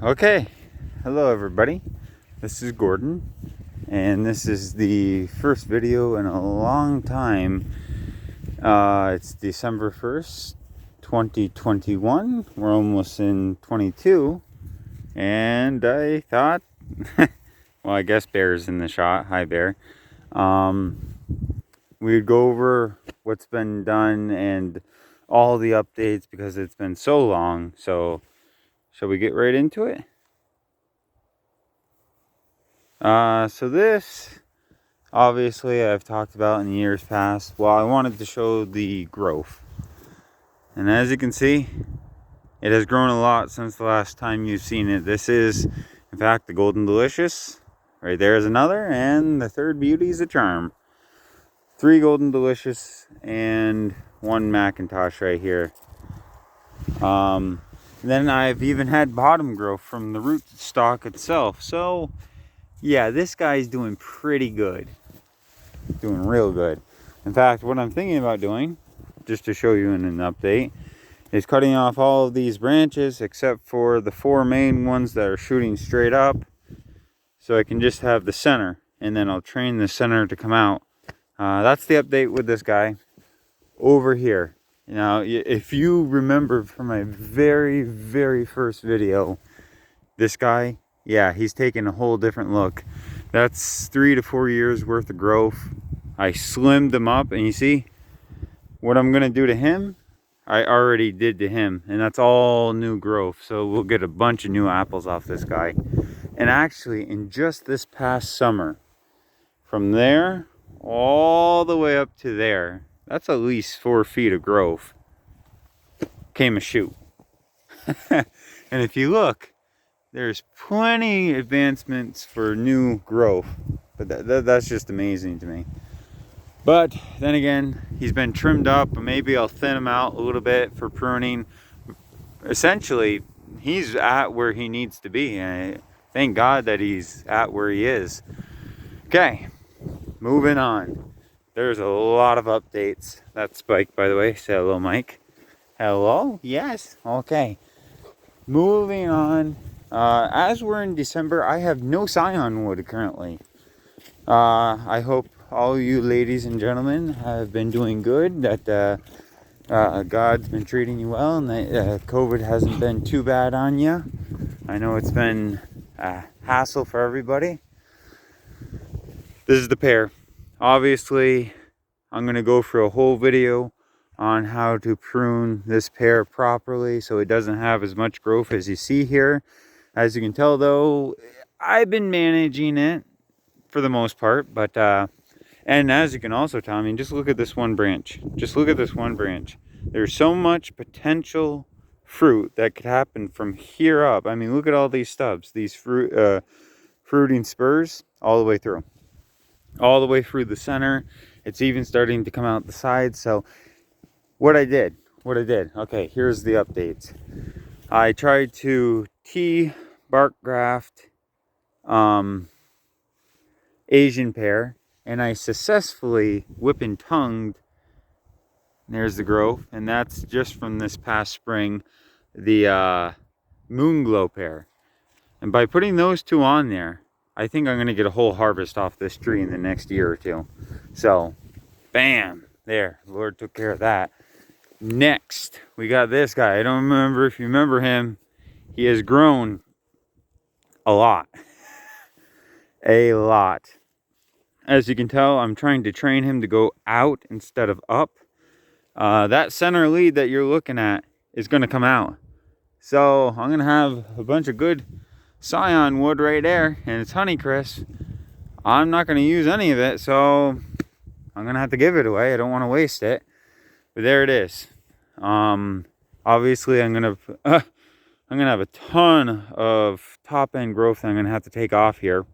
Okay, hello everybody. This is Gordon, and this is the first video in a long time. It's December 1st, 2021. We're almost in 22, and I thought, well, I guess Bear's in the shot. Hi, Bear. We'd go over what's been done and all the updates because it's been so long. So, shall we get right into it? So this, obviously, I've talked about in years past. Well, I wanted to show the growth. And as you can see, it has grown a lot since the last time you've seen it. This is, in fact, the Golden Delicious. Right there is another, and the third beauty is a charm. 3 Golden Delicious and 1 Macintosh right here. Then I've even had bottom growth from the root stock itself. So yeah, this guy's doing pretty good. Doing real good. In fact, what I'm thinking about doing, just to show you in an update, is cutting off all of these branches except for the 4 main ones that are shooting straight up, so I can just have the center, and then I'll train the center to come out. That's the update with this guy over here. Now, if you remember from my very first video, this guy, yeah, he's taking a whole different look. That's 3 to 4 years worth of growth. I slimmed them up, and you see what I'm gonna do to him, I already did to him, and that's all new growth. So we'll get a bunch of new apples off this guy. And actually, in just this past summer, from there all the way up to there, that's at least 4 feet of growth, came a shoot. And if you look, there's plenty advancements for new growth, but that's just amazing to me. But then again, he's been trimmed up, and maybe I'll thin him out a little bit for pruning. Essentially, he's at where he needs to be, and thank God that he's at where he is. Okay, moving on. There's a lot of updates. That's Spike, by the way. Say hello, Mike. Hello? Yes. Okay. Moving on. As we're in December, I have no scion wood currently. I hope all you ladies and gentlemen have been doing good, that God's been treating you well, and that COVID hasn't been too bad on you. I know it's been a hassle for everybody. This is the pear. Obviously, I'm going to go for a whole video on how to prune this pear properly so it doesn't have as much growth as you see here. As you can tell, though, I've been managing it for the most part, but and as you can also tell, I mean, just look at this one branch. Just look at this one branch. There's so much potential fruit that could happen from here up. I mean, look at all these stubs, these fruiting spurs all the way through. All the way through the center. It's even starting to come out the sides. So what I did, okay, here's the updates. I tried to bark graft Asian pear, and I successfully whip and tongued. There's the growth, and that's just from this past spring, the Moonglow pear. And by putting those 2 on there, I think I'm going to get a whole harvest off this tree in the next year or 2. So, bam, there, the Lord took care of that. Next, we got this guy. I don't remember if you remember him. He has grown a lot. A lot. As you can tell, I'm trying to train him to go out instead of up. That center lead that you're looking at is going to come out. So I'm going to have a bunch of good scion wood right there, and it's Honeycrisp. I'm not going to use any of it, so I'm going to have to give it away. I don't want to waste it. But there it is. Obviously, I'm going to have a ton of top end growth that I'm going to have to take off here,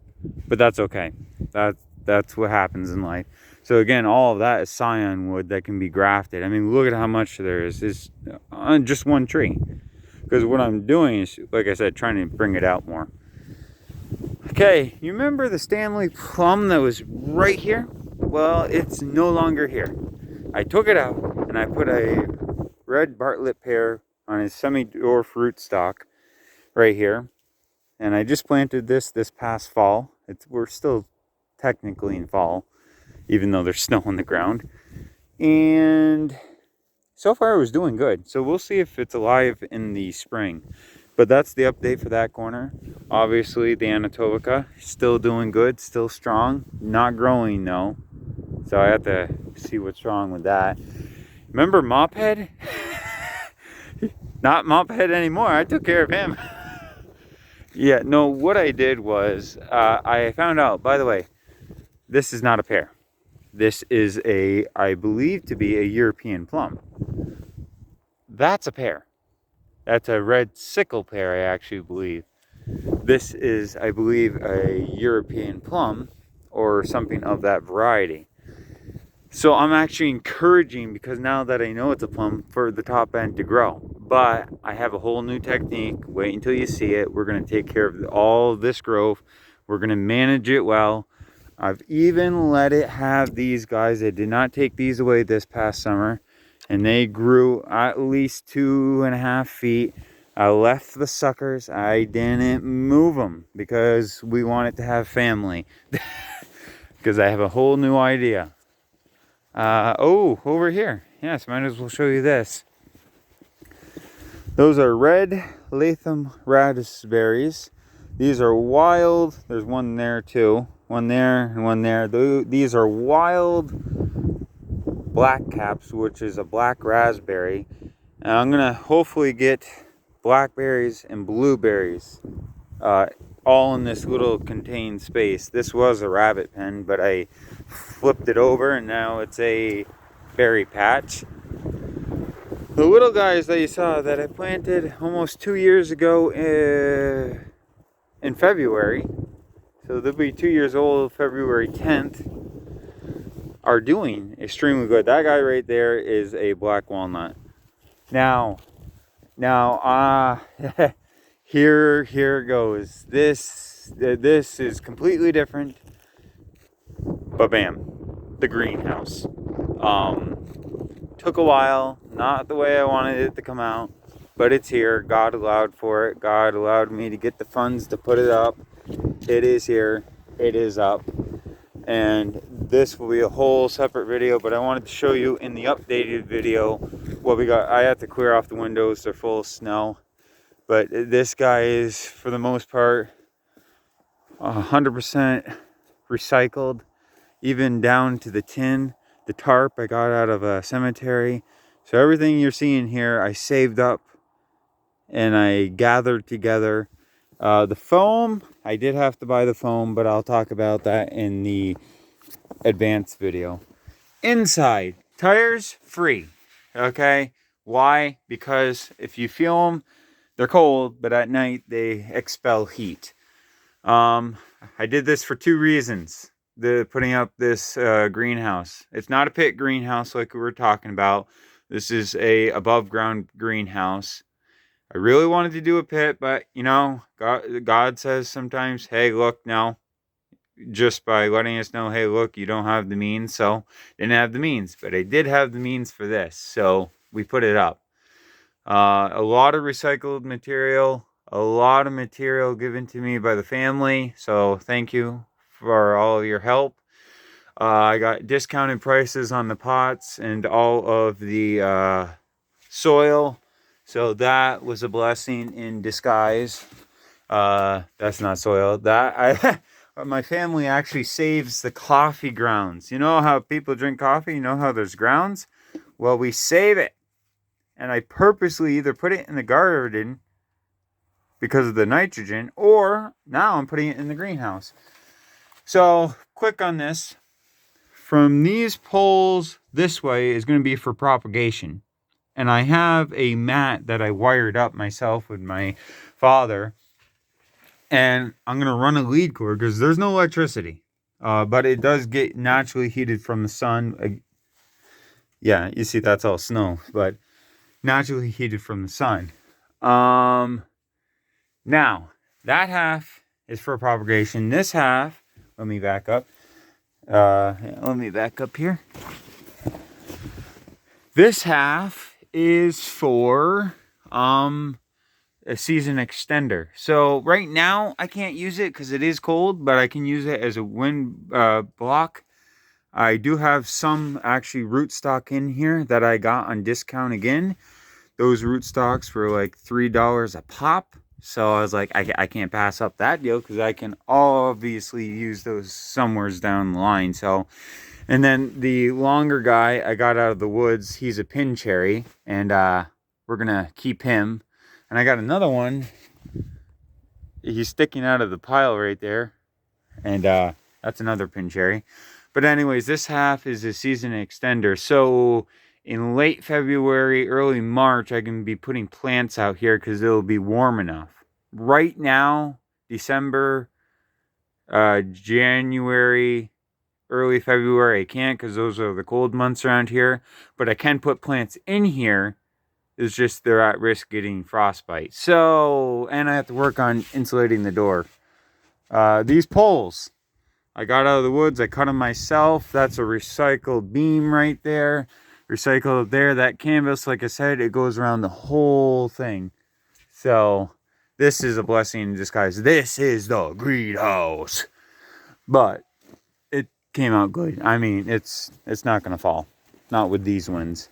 but that's okay. That's what happens in life. So again, all of that is scion wood that can be grafted. I mean, look at how much there is. It's on just one tree. Because what I'm doing is, like I said, trying to bring it out more. Okay, you remember the Stanley plum that was right here? Well, it's no longer here. I took it out, and I put a red Bartlett pear on his semi-dwarf rootstock right here. And I just planted this past fall. We're still technically in fall, even though there's snow on the ground. And so far it was doing good. So we'll see if it's alive in the spring. But that's the update for that corner. Obviously the Anatovica still doing good, still strong, not growing though. So I have to see what's wrong with that. Remember Mophead? Not Mophead anymore. I took care of him. Yeah, no, what I did was I found out, by the way, this is not a pear. This is I believe to be a European plum. That's a pear. That's a red sickle pear, I actually believe. This is, I believe, a European plum or something of that variety. So I'm actually encouraging, because now that I know it's a plum, for the top end to grow. But I have a whole new technique. Wait until you see it. We're going to take care of all of this growth. We're going to manage it well. I've even let it have these guys. I did not take these away this past summer. And they grew at least 2.5 feet. I left the suckers. I didn't move them because we want it to have family. Because I have a whole new idea. Oh, over here. Yes, might as well show you this. Those are red Latham raspberries. These are wild. There's one there too. One there and one there. These are wild black caps, which is a black raspberry. And I'm going to hopefully get blackberries and blueberries all in this little contained space. This was a rabbit pen, but I flipped it over and now it's a berry patch. The little guys that you saw that I planted almost 2 years ago in February, so they'll be 2 years old February 10th, are doing extremely good. That guy right there is a black walnut. Now here goes. This is completely different. But bam, the greenhouse. Took a while, not the way I wanted it to come out, but it's here. God allowed for it. God allowed me to get the funds to put it up. It is here. It is up. And this will be a whole separate video, but I wanted to show you in the updated video what we got. I had to clear off the windows. They're full of snow. But this guy is, for the most part, 100% recycled, even down to the tin. The tarp I got out of a cemetery. So everything you're seeing here, I saved up and I gathered together. The foam, I did have to buy the foam, but I'll talk about that in the advanced video. Inside, tires free. Okay, why? Because if you feel them, they're cold, but at night they expel heat. I did this for 2 reasons. Putting up this greenhouse. It's not a pit greenhouse like we were talking about. This is a above ground greenhouse. I really wanted to do a pit, but you know, God says sometimes, hey, look, no. Just by letting us know, hey, look, you don't have the means. So didn't have the means, but I did have the means for this. So we put it up. A lot of recycled material, a lot of material given to me by the family. So thank you for all of your help. I got discounted prices on the pots and all of the soil. So that was a blessing in disguise. That's not soil. My family actually saves the coffee grounds. You know how people drink coffee? You know how there's grounds? Well, we save it. And I purposely either put it in the garden because of the nitrogen, or now I'm putting it in the greenhouse. So, quick on this. From these poles this way is going to be for propagation. And I have a mat that I wired up myself with my father. And I'm going to run a lead cord because there's no electricity. But it does get naturally heated from the sun. Yeah, you see that's all snow. But naturally heated from the sun. Now, that half is for propagation. This half, let me back up. Let me back up here. This half is for a season extender. So right now I can't use it because it is cold, but I can use it as a wind block. I do have some actually rootstock in here that I got on discount again. Those rootstocks were like $3 a pop. So I was like, I can't pass up that deal because I can obviously use those somewheres down the line. So, and then the longer guy I got out of the woods, he's a pin cherry, and we're gonna keep him. And I got another one. He's sticking out of the pile right there, and that's another pin cherry. But anyways, this half is a season extender. So in late February, early March, I can be putting plants out here because it'll be warm enough. Right now, December, January, early February, I can't because those are the cold months around here. But I can put plants in here. It's just they're at risk getting frostbite. So, and I have to work on insulating the door. These poles, I got out of the woods. I cut them myself. That's a recycled beam right there. Recycled there. That canvas, like I said, it goes around the whole thing. So this is a blessing in disguise. This is the greenhouse. But it came out good. I mean, it's not going to fall. Not with these winds.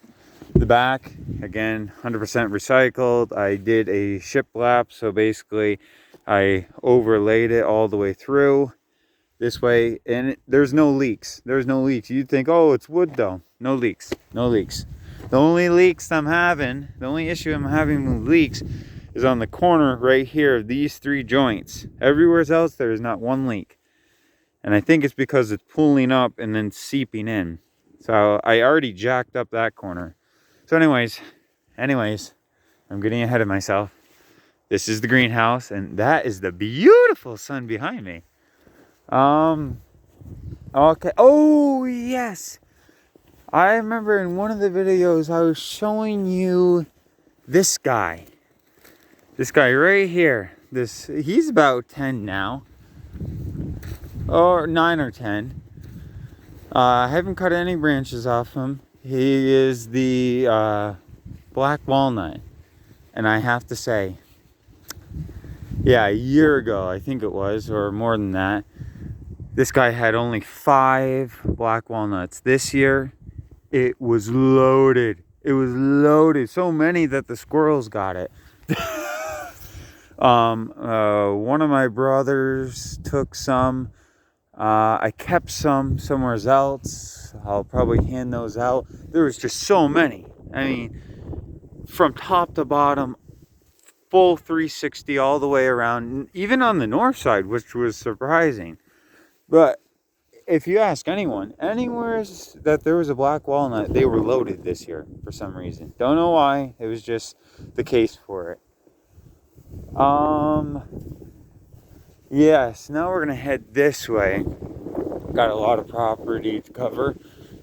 The back, again, 100% recycled. I did a shiplap. So basically, I overlaid it all the way through. This way, and there's no leaks. There's no leaks. You'd think, oh, it's wood though. No leaks. No leaks. The only leaks I'm having, the only issue I'm having with leaks is on the corner right here of these 3 joints. Everywhere else, there is not one leak. And I think it's because it's pulling up and then seeping in. So I already jacked up that corner. So anyways, I'm getting ahead of myself. This is the greenhouse, and that is the beautiful sun behind me. Okay. Oh, yes. I remember in one of the videos I was showing you this guy. This guy right here. He's about 10 now. Or 9 or 10. I haven't cut any branches off him. He is the black walnut. And I have to say, yeah, a year ago, I think it was, or more than that, this guy had only 5 black walnuts. This year, it was loaded. It was loaded. So many that the squirrels got it. One of my brothers took some. I kept some somewhere else. I'll probably hand those out. There was just so many. I mean, from top to bottom, full 360 all the way around, even on the north side, which was surprising. But if you ask anyone, anywhere that there was a black walnut, they were loaded this year for some reason. Don't know why. It was just the case for it. Yes, now we're gonna head this way. Got a lot of property to cover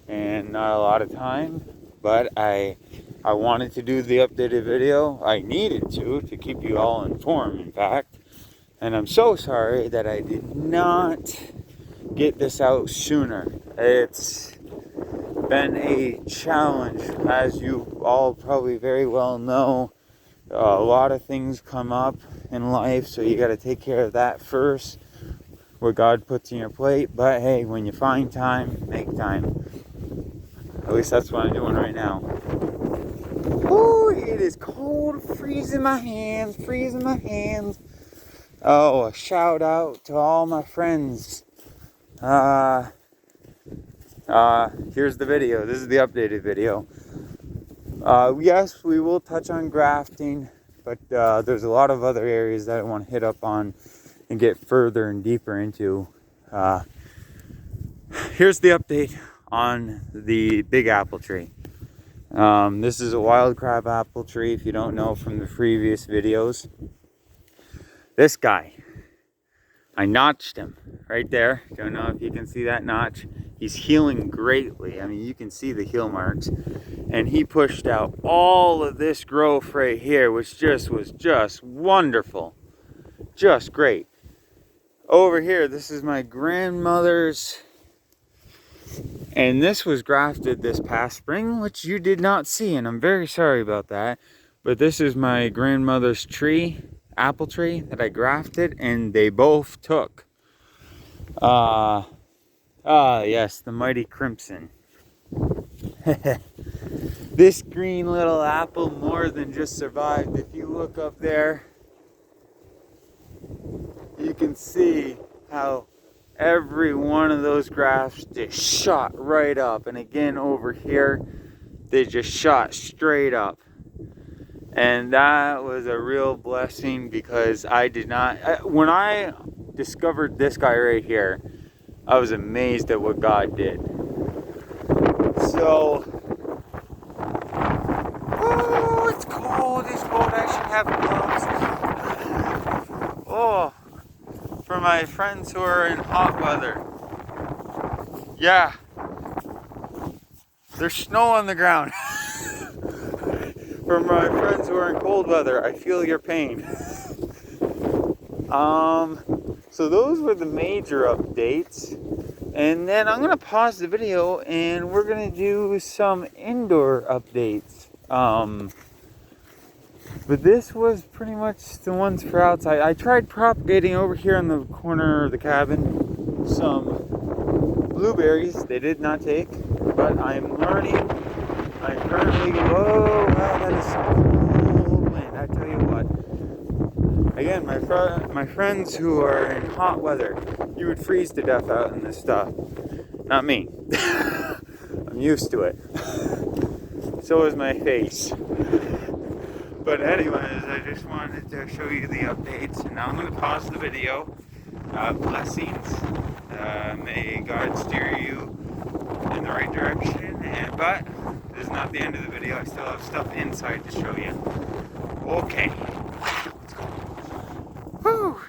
and not a lot of time, but I wanted to do the updated video. I needed to keep you all informed, in fact. And I'm so sorry that I did not get this out sooner. It's been a challenge, as you all probably very well know. A lot of things come up in life, so you got to take care of that first, what God puts in your plate. But hey, when you find time, make time. At least that's what I'm doing right now. Oh, it is cold, freezing my hands. Oh, a shout out to all my friends. Here's the video. This is the updated video. Yes, we will touch on grafting, but there's a lot of other areas that I want to hit up on and get further and deeper into. Here's the update on the big apple tree. This is a wild crab apple tree, if you don't know from the previous videos. This guy, I notched him right there. Don't know if you can see that notch. He's healing greatly. I mean, you can see the heel marks. And he pushed out all of this growth right here, which was just wonderful. Just great. Over here, this is my grandmother's. And this was grafted this past spring, which you did not see. And I'm very sorry about that. But this is my grandmother's tree, apple tree that I grafted, and they both took. Yes, the mighty crimson. This green little apple more than just survived. If you look up there, you can see how every one of those grafts just shot right up. And again over here, they just shot straight up. And that was a real blessing because I did not, when I discovered this guy right here, I was amazed at what God did. So, oh, it's cold, I should have gloves. Oh, for my friends who are in hot weather. Yeah, there's snow on the ground. For my friends who are in cold weather, I feel your pain. So those were the major updates. And then I'm going to pause the video and we're going to do some indoor updates. But this was pretty much the ones for outside. I tried propagating over here in the corner of the cabin some blueberries. They did not take, but I'm learning. I'm currently, whoa, wow, that is so cool, man, I tell you what. Again, my friends who are in hot weather, you would freeze to death out in this stuff. Not me. I'm used to it. So is my face. But anyways, I just wanted to show you the updates, and now I'm going to pause the video. Blessings. May God steer you in the right direction. But this is not the end of the video. I still have stuff inside to show you. Okay. Let's go. Whew.